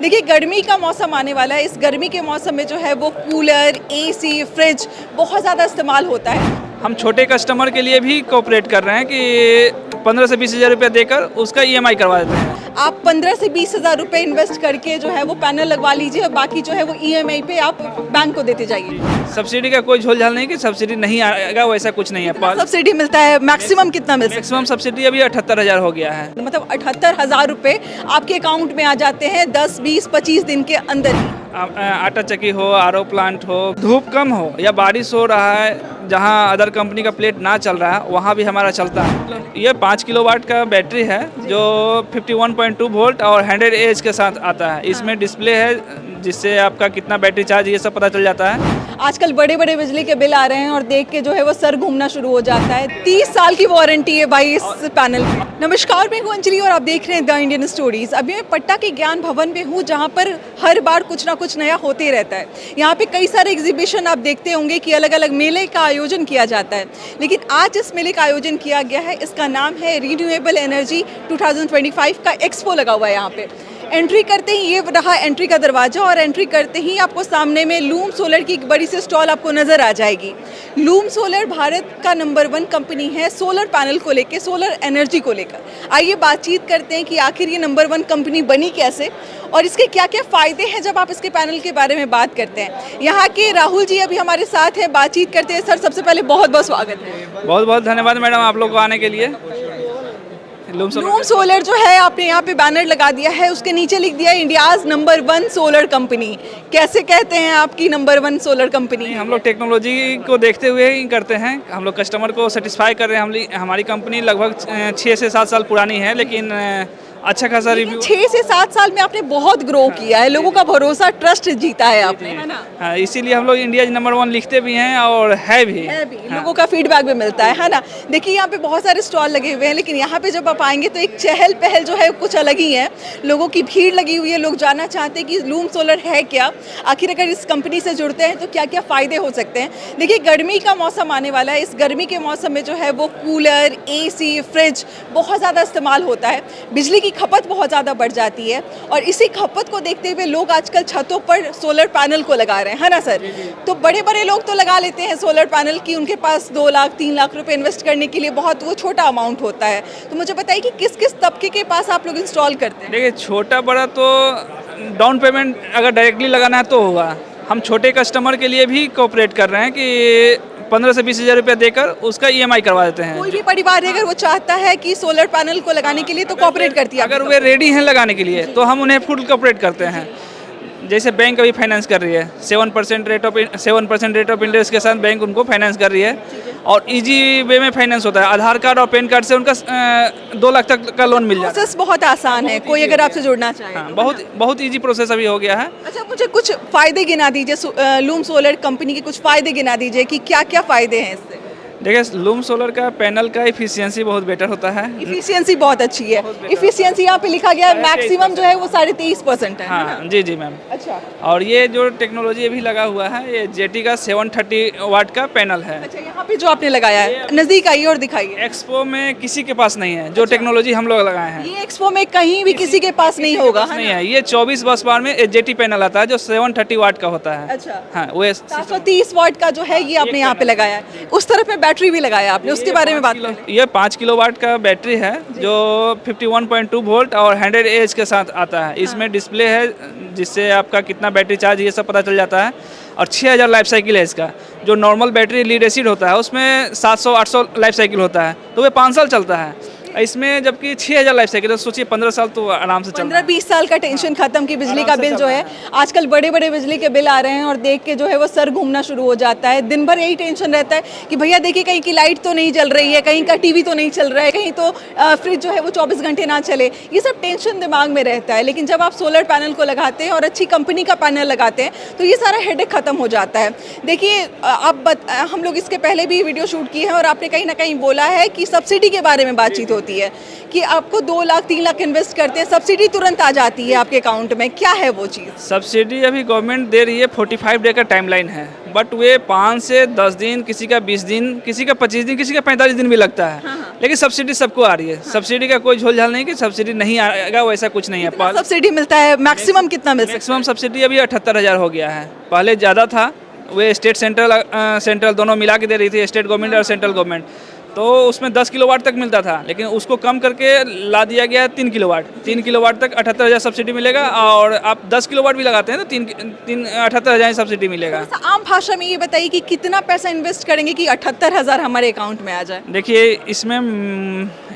देखिए गर्मी का मौसम आने वाला है। इस गर्मी के मौसम में जो है वो कूलर, एसी, फ्रिज बहुत ज़्यादा इस्तेमाल होता है। हम छोटे कस्टमर के लिए भी कोऑपरेट कर रहे हैं कि 15 से 20 हज़ार रुपया देकर उसका ईएमआई करवा देते हैं। आप 15 से 20 हज़ार रुपये इन्वेस्ट करके जो है वो पैनल लगवा लीजिए और बाकी जो है वो ईएमआई पे आप बैंक को देते जाइए। सब्सिडी का कोई झोल झाल नहीं कि सब्सिडी नहीं आएगा, वैसा कुछ नहीं है। सब्सिडी मिलता है, मैक्सिमम कितना मिल सकता मैक्सिमम सब्सिडी अभी 78,000 हो गया है। है? मतलब 78,000 रुपये आपके अकाउंट में आ जाते हैं 10, 20, 25 दिन के अंदर ही। आटा चक्की हो, आरओ प्लांट हो, धूप कम हो या बारिश हो रहा है, जहां अदर कंपनी का प्लेट ना चल रहा है वहां भी हमारा चलता है। ये 5 किलोवाट का बैटरी है जो 51.2 वोल्ट और 100 एएच के साथ आता है। इसमें डिस्प्ले है जिससे आपका कितना बैटरी चार्ज ये सब पता चल जाता है। आजकल बड़े बड़े बिजली के बिल आ रहे हैं और देख के जो है वो सर घूमना शुरू हो जाता है। 30 साल की वारंटी है भाई इस पैनल की। नमस्कार, मैं हूं अंजलि और आप देख रहे हैं द इंडियन स्टोरीज। अभी मैं पट्टा के ज्ञान भवन में हूं जहां पर हर बार कुछ ना कुछ नया होते ही रहता है। यहाँ पे कई सारे एग्जीबिशन आप देखते होंगे कि अलग अलग मेले का आयोजन किया जाता है, लेकिन आज इस मेले का आयोजन किया गया है। इसका नाम है रिन्यूएबल एनर्जी 2025 का एक्सपो लगा हुआ है। यहाँ पे एंट्री करते ही ये रहा एंट्री का दरवाजा और एंट्री करते ही आपको सामने में लूम सोलर की एक बड़ी सी स्टॉल आपको नजर आ जाएगी। लूम सोलर भारत का नंबर 1 कंपनी है सोलर पैनल को लेकर, सोलर एनर्जी को लेकर। आइए बातचीत करते हैं कि आखिर ये नंबर 1 कंपनी बनी कैसे और इसके क्या क्या फ़ायदे हैं जब आप इसके पैनल के बारे में बात करते हैं। यहाँ के राहुल जी अभी हमारे साथ हैं, बातचीत करते हैं। सर, सबसे पहले बहुत बहुत स्वागत है। बहुत बहुत धन्यवाद मैडम आप लोग को आने के लिए। लूम सोलर जो है आपने यहाँ पे बैनर लगा दिया है, उसके नीचे लिख दिया इंडियाज नंबर 1 सोलर कंपनी। कैसे कहते हैं आपकी नंबर 1 सोलर कंपनी? हम लोग टेक्नोलॉजी को देखते हुए ही करते हैं। हम लोग कस्टमर को सेटिस्फाई कर रहे हैं। हमारी कंपनी लगभग 6 से 7 साल पुरानी है, लेकिन अच्छा खासा रिव्यू। 6 से 7 साल में आपने बहुत ग्रो किया है, लोगों का भरोसा, ट्रस्ट जीता है आपने, है ना? हाँ, इसीलिए हम लोग इंडिया नंबर 1 लिखते भी हैं और है भी। हाँ। लोगों का फीडबैक भी मिलता है ना? देखिए यहाँ पे बहुत सारे स्टॉल लगे हुए हैं, लेकिन यहाँ पे जब आप आएंगे तो एक चहल पहल जो है कुछ अलग ही है। लोगों की भीड़ लगी हुई है, लोग जानना चाहते हैं कि लूम सोलर है क्या, आखिर अगर इस कंपनी से जुड़ते हैं तो क्या क्या फ़ायदे हो सकते हैं। देखिए गर्मी का मौसम आने वाला है। इस गर्मी के मौसम में जो है वो कूलर, एसी, फ्रिज बहुत ज़्यादा इस्तेमाल होता है। बिजली की खपत बहुत ज़्यादा बढ़ जाती है और इसी खपत को देखते हुए लोग आजकल छतों पर सोलर पैनल को लगा रहे हैं, है ना सर? तो बड़े बड़े लोग तो लगा लेते हैं सोलर पैनल की, उनके पास 2 लाख 3 लाख रुपए इन्वेस्ट करने के लिए बहुत वो छोटा अमाउंट होता है। तो मुझे बताइए कि किस किस तबके के पास आप लोग इंस्टॉल करते हैं? देखिए छोटा बड़ा तो डाउन पेमेंट अगर डायरेक्टली लगाना है तो होगा। हम छोटे कस्टमर के लिए भी कोऑपरेट कर रहे हैं कि 15 से 20 हज़ार रुपया देकर उसका ईएमआई करवा देते हैं। कोई भी परिवार अगर वो चाहता है कि सोलर पैनल को लगाने के लिए तो कोऑपरेट करती है। अगर वे रेडी हैं लगाने के लिए तो हम उन्हें फुल कोऑपरेट करते हैं। जैसे बैंक अभी फाइनेंस कर रही है 7% रेट ऑफ इंटरेस्ट के साथ बैंक उनको फाइनेंस कर रही है और इजी वे में फाइनेंस होता है। आधार कार्ड और पैन कार्ड से उनका 2 लाख तक का लोन मिल जाता है। प्रोसेस बहुत आसान है, कोई अगर आपसे जुड़ना चाहे। हाँ, बहुत इजी प्रोसेस अभी हो गया है। अच्छा, मुझे कुछ फ़ायदे गिना दीजिए, लूम सोलर कंपनी के कुछ फ़ायदे गिना दीजिए कि क्या क्या फ़ायदे हैं इससे। देखिए लूम सोलर का पैनल का इफिशियंसी बहुत बेटर होता है। इफिशियंसी बहुत अच्छी है। इफिशियंसी यहाँ पे लिखा गया है मैक्सिमम जो है वो 3.5% है। हाँ जी जी मैम। अच्छा, और ये जो टेक्नोलॉजी अभी लगा हुआ है ये जेटी का 730 वाट का पैनल है। अच्छा, यहाँ पे जो आपने लगाया है नजदीक आइए और दिखाइए। एक्सपो में किसी के पास नहीं है जो टेक्नोलॉजी हम लोग लगाए हैं। ये एक्सपो में कहीं भी किसी के पास नहीं होगा, नहीं है। ये 24 बस बार में जेटी पैनल आता है जो 730 वाट का होता है। अच्छा, हाँ, वो 730 वाट का जो है ये आपने यहाँ पे लगाया है। उस तरफ में बैटरी भी लगाया आपने, उसके बारे में बात करें। ये 5 किलोवाट का बैटरी है जो 51.2 वोल्ट और 100 एएच के साथ आता है। इसमें डिस्प्ले है जिससे आपका कितना बैटरी चार्ज ये सब पता चल जाता है और 6000 लाइफ साइकिल है इसका। जो नॉर्मल बैटरी लीड एसिड होता है उसमें 700-800 लाइफ साइकिल होता है, तो वे 5 साल चलता है। इसमें जबकि 6000 लाइफ साइकिल, तो सोचिए 15 साल तो आराम से चलता है। 15-20 साल का टेंशन खत्म कि बिजली का बिल जो है, आजकल बड़े बड़े बिजली के बिल आ रहे हैं और देख के जो है वो सर घूमना शुरू हो जाता है। दिन भर यही टेंशन रहता है कि भैया देखिए कहीं की लाइट तो नहीं जल रही है, कहीं का टीवी तो नहीं चल रहा है, कहीं तो फ्रिज जो है वो 24 घंटे ना चले। ये सब टेंशन दिमाग में रहता है, लेकिन जब आप सोलर पैनल को लगाते हैं और अच्छी कंपनी का पैनल लगाते हैं तो ये सारा हेडेक खत्म हो जाता है। देखिए हम लोग इसके पहले भी वीडियो शूट किए हैं और आपने कहीं ना कहीं बोला है कि सब्सिडी के बारे में बातचीत होती है। होती है कि आपको 2 लाख 3 लाख इन्वेस्ट करते हैं, सब्सिडी तुरंत आ जाती है आपके अकाउंट में, क्या है वो चीज़? सब्सिडी अभी गवर्नमेंट दे रही है, 45 डे का टाइमलाइन है, बट वे 5 से 10 दिन, किसी का 20 दिन, किसी का 25 दिन, किसी का 45 दिन भी लगता है। हाँ। लेकिन सब्सिडी सबको आ रही है। सब्सिडी का कोई झोल झाल नहीं कि सब्सिडी नहीं आएगा, वैसा कुछ नहीं है। सब्सिडी मिलता है, मैक्सिमम कितना मिल सकता मैक्सिमम सब्सिडी अभी 78,000 हो गया है, पहले ज़्यादा था। वे स्टेट सेंट्रल दोनों मिला के दे रही थी, स्टेट गवर्नमेंट और सेंट्रल गवर्नमेंट, तो उसमें 10 किलोवाट तक मिलता था, लेकिन उसको कम करके ला दिया गया 3 किलोवाट। 3 किलोवाट तक 78,000 सब्सिडी मिलेगा, और आप 10 किलोवाट भी लगाते हैं तो 78,000 सब्सिडी मिलेगा। है? आम भाषा में ये बताइए कि कितना पैसा इन्वेस्ट करेंगे कि 78,000 हमारे अकाउंट में आ जाए? देखिए, इसमें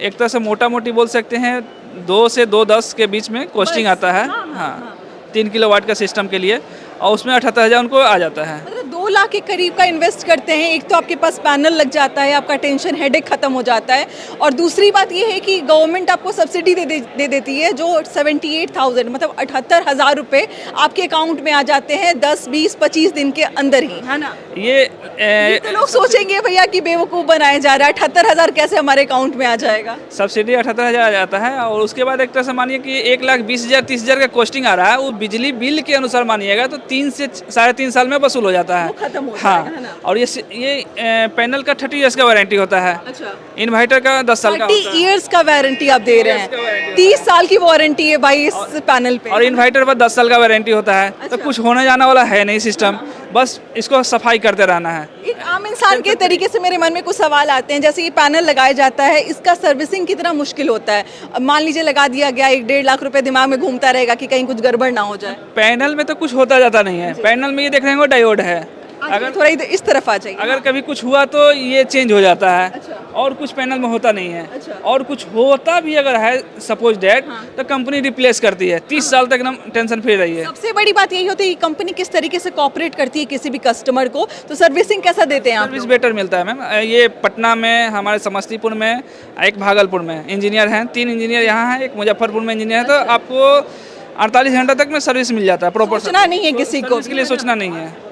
एक तरह से मोटा मोटी बोल सकते हैं 2 से 2.10 के बीच में कॉस्टिंग आता है। हाँ, 3 किलोवाट का सिस्टम के लिए, और उसमें 78,000 उनको आ जाता है। मतलब 2 लाख के करीब का इन्वेस्ट करते हैं, एक तो आपके पास पैनल लग जाता है, आपका टेंशन हेडेक खत्म हो जाता है, और दूसरी बात ये है कि गवर्नमेंट आपको सब्सिडी दे देती है जो 78,000 मतलब 78,000 रुपये आपके अकाउंट में आ जाते हैं 10, 20, 25 दिन के अंदर ही, है ना? ये तो लोग सोचेंगे भैया कि बेवकूफ़ बनाया जा रहा है, 78,000 कैसे हमारे अकाउंट में आ जाएगा? सब्सिडी 78,000 आ जाता है, और उसके बाद एक तरह से मानिए कि 1,20,000 30,000 का कॉस्टिंग आ रहा है, वो बिजली बिल के अनुसार मानिएगा तो 3 से 3.5 साल में वसूल हो जाता है। वो खत्म हो हाँ, जाएगा, है ना? और ये पैनल का 30 ईयर्स का वारंटी होता है। अच्छा, इन्वर्टर का 10 साल का 30 होता है, ईयर्स का वारंटी आप दे रहे का हैं, वारंटी 30 साल की वारंटी है भाई इस पैनल पे। और इन्वर्टर पर 10 साल का वारंटी होता है। तो कुछ होने जाने वाला है नहीं सिस्टम, बस इसको सफाई करते रहना है। एक आम इंसान के तरीके से मेरे मन में कुछ सवाल आते हैं, जैसे ये पैनल लगाया जाता है, इसका सर्विसिंग कितना मुश्किल होता है? अब मान लीजिए लगा दिया गया, 1-1.5 लाख रुपए दिमाग में घूमता रहेगा कि कहीं कुछ गड़बड़ ना हो जाए। पैनल में तो कुछ होता जाता नहीं है, पैनल में ये देख रहे हैं वो डायोड है, अगर थोड़ा इस तरफ आ जाइए। अगर कभी कुछ हुआ तो ये चेंज हो जाता है। अच्छा। और कुछ पैनल में होता नहीं है। अच्छा। और कुछ होता भी अगर है सपोज डेट, तो कंपनी रिप्लेस करती है। 30 साल तक एकदम टेंशन फ्री रही है। सबसे बड़ी बात यही होती है कि कंपनी किस तरीके से कोऑपरेट करती है किसी भी कस्टमर को, तो सर्विसिंग कैसा देते हैं आप सर्विस लोग? बेटर मिलता है मैम। ये पटना में, हमारे समस्तीपुर में, एक भागलपुर में इंजीनियर हैं, 3 इंजीनियर यहाँ हैं, एक मुजफ्फरपुर में इंजीनियर है। तो आपको 48 घंटा तक में सर्विस मिल जाता है प्रॉपर। सोचना नहीं है किसी को, इसके लिए सोचना नहीं है।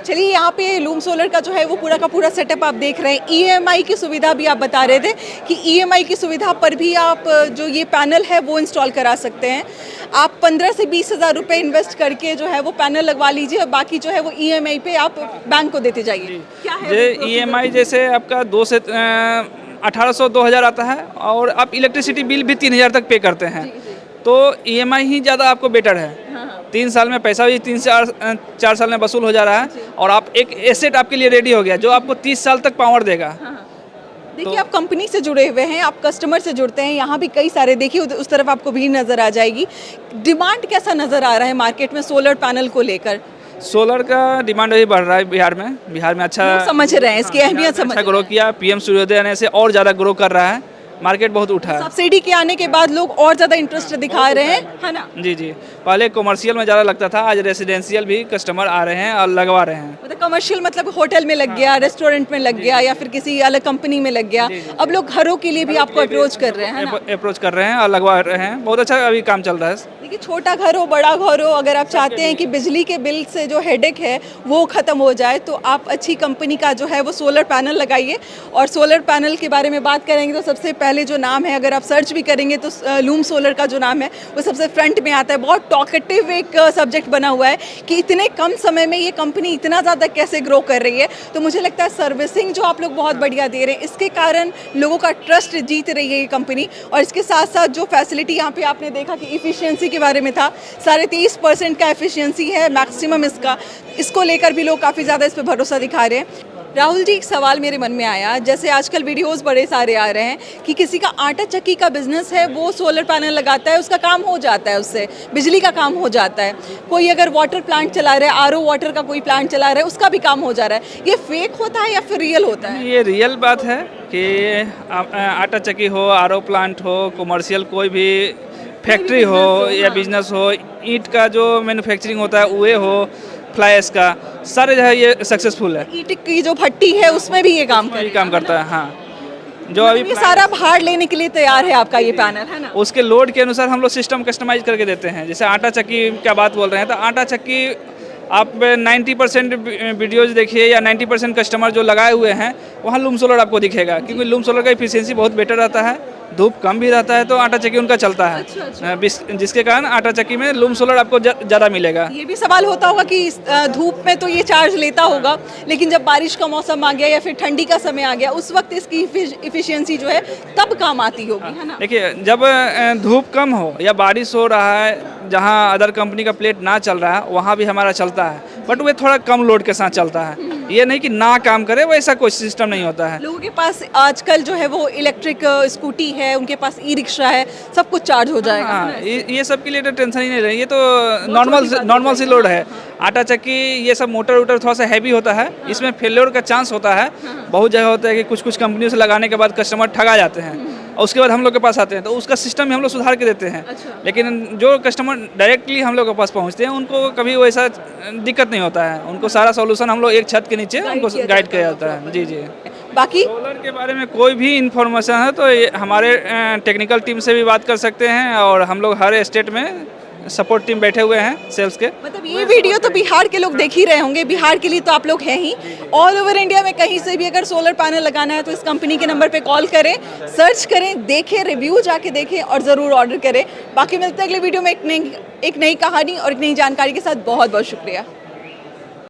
चलिए, यहाँ पे लूम सोलर का जो है वो पूरा का पूरा सेटअप आप देख रहे हैं। ईएमआई की सुविधा भी आप बता रहे थे कि ईएमआई की सुविधा पर भी आप जो ये पैनल है वो इंस्टॉल करा सकते हैं। आप 15 से 20 हज़ार रुपये इन्वेस्ट करके जो है वो पैनल लगवा लीजिए, और बाकी जो है वो ईएमआई पे आप बैंक को देते जाइए। क्या है ईएमआई जैसे आपका 2 से 1800 2000 आता है, और आप इलेक्ट्रिसिटी बिल भी 3000 तक पे करते हैं। तो ईएमआई ही ज़्यादा आपको बेटर है। 3 साल में पैसा भी 3 से 4 साल में वसूल हो जा रहा है, और आप एक एसेट आपके लिए रेडी हो गया जो आपको 30 साल तक पावर देगा। देखिए, आप कंपनी से जुड़े हुए हैं, आप कस्टमर से जुड़ते हैं, यहाँ भी कई सारे, देखिए उस तरफ आपको भीड़ नज़र आ जाएगी। डिमांड कैसा नज़र आ रहा है मार्केट में सोलर पैनल को लेकर? सोलर का डिमांड अभी बढ़ रहा है बिहार में अच्छा लोग समझ रहे हैं इसकी अहमियत, समझ अच्छा ग्रो किया। पीएम सूर्योदय आने से और ज़्यादा ग्रो कर रहा है, मार्केट बहुत उठा है। सब्सिडी के आने के बाद लोग और ज़्यादा इंटरेस्ट दिखा रहे हैं, है ना? जी जी, पहले कमर्शियल में ज़्यादा लगता था, आज रेसिडेंशियल भी कस्टमर आ रहे हैं और लगवा रहे हैं। मतलब कमर्शियल मतलब होटल में लग गया, रेस्टोरेंट में लग गया, या फिर किसी अलग कंपनी में लग गया। अब लोग घरों के लिए भी आपको अप्रोच कर रहे हैं, है ना? अप्रोच कर रहे हैं और लगवा रहे हैं। बहुत अच्छा अभी काम चल रहा है। देखिए, छोटा घर हो बड़ा घर हो, अगर आप चाहते हैं कि बिजली के बिल से जो हेडेक है वो ख़त्म हो जाए, तो आप अच्छी कंपनी का जो है वो सोलर पैनल लगाइए। और सोलर पैनल के बारे में बात करेंगे तो सबसे पहले जो नाम है, अगर आप सर्च भी करेंगे तो लूम सोलर का जो नाम है वो सबसे फ्रंट में आता है। बहुत टॉकेटिव एक सब्जेक्ट बना हुआ है कि इतने कम समय में ये कंपनी इतना ज़्यादा कैसे ग्रो कर रही है। तो मुझे लगता है सर्विसिंग जो आप लोग बहुत बढ़िया दे रहे हैं, इसके कारण लोगों का ट्रस्ट जीत रही है ये कंपनी। और इसके साथ साथ जो फैसिलिटी यहाँ पे आपने देखा कि इफ़िशियंसी के बारे में था, 23.5% का एफिशिएंसी है मैक्सिमम इसको लेकर भी लोग काफ़ी ज़्यादा इस पर भरोसा दिखा रहे हैं। राहुल जी, एक सवाल मेरे मन में आया, जैसे आजकल वीडियोस बड़े सारे आ रहे हैं कि किसी का आटा चक्की का बिजनेस है, वो सोलर पैनल लगाता है, उसका काम हो जाता है, उससे बिजली का काम हो जाता है। कोई अगर वाटर प्लांट चला रहा है, आरओ वाटर का कोई प्लांट चला रहा है, उसका भी काम हो जा रहा है। ये फेक होता है या फिर रियल होता है? ये रियल बात है कि आटा चक्की हो, आरओ प्लांट हो, कमर्शियल कोई भी फैक्ट्री हो या बिजनेस हो, ईंट का जो मैन्युफैक्चरिंग होता है वो हो, फ्लाइस का, सारे जो है ये सक्सेसफुल है। ईंट की जो भट्टी है उसमें भी ये काम करता है। हाँ, जो अभी ये सारा भार लेने के लिए तैयार है आपका ये पैनल, है ना? उसके लोड के अनुसार हम लोग सिस्टम कस्टमाइज करके देते हैं। जैसे आटा चक्की क्या बात बोल रहे हैं, तो आटा चक्की आप 90% वीडियोज़ देखिए या 90% कस्टमर जो लगाए हुए हैं वहाँ लूम सोलर आपको दिखेगा, क्योंकि लूम सोलर का इफिशियंसी बहुत बेटर रहता है। धूप कम भी रहता है तो आटा चक्की उनका चलता है। जिसके कारण आटा चक्की में लूम सोलर आपको ज़्यादा मिलेगा। ये भी सवाल होता होगा कि धूप में तो ये चार्ज लेता होगा, लेकिन जब बारिश का मौसम आ गया या फिर ठंडी का समय आ गया, उस वक्त इसकी इफिशियंसी जो है तब काम आती होगी, है ना? देखिए, जब धूप कम हो या बारिश हो रहा है, जहाँ अदर कंपनी का प्लेट ना चल रहा है वहाँ भी हमारा चलता है, बट वो थोड़ा कम लोड के साथ चलता है। ये नहीं कि ना काम करे, वैसा कोई सिस्टम नहीं होता है। लोगों के पास आजकल जो है वो इलेक्ट्रिक स्कूटी है, उनके पास ई रिक्शा है, सब कुछ चार्ज हो जाएगा। हाँ, ये सब के लिए तो टेंशन ही नहीं रही, ये तो नॉर्मल सी लोड है। आटा चक्की ये सब मोटर थोड़ा सा हैवी होता है, इसमें फेलियर का चांस होता है। बहुत जगह होता है कि कुछ कंपनियों से लगाने के बाद कस्टमर ठगा जाते हैं और उसके बाद हम लोग के पास आते हैं, तो उसका सिस्टम भी हम लोग सुधार के देते हैं। लेकिन जो कस्टमर डायरेक्टली हम लोग के पास पहुंचते हैं उनको कभी वैसा दिक्कत नहीं होता है। उनको सारा सॉल्यूशन हम लोग एक छत के नीचे उनको गाइड किया जाता है। जी जी। बाकी सोलर के बारे में कोई भी इंफॉर्मेशन है तो हमारे टेक्निकल टीम से भी बात कर सकते हैं, और हम लोग हर स्टेट में सपोर्ट टीम बैठे हुए हैं सेल्स के। मतलब ये वीडियो तो बिहार के लोग देख ही रहे होंगे, बिहार के लिए तो आप लोग हैं ही। ऑल ओवर इंडिया में कहीं से भी अगर सोलर पैनल लगाना है तो इस कंपनी के नंबर पे कॉल करें, सर्च करें, देखें, रिव्यू जाके देखें और ज़रूर ऑर्डर करें। बाकी मिलते हैं अगले वीडियो में एक नई कहानी और एक नई जानकारी के साथ। बहुत बहुत शुक्रिया।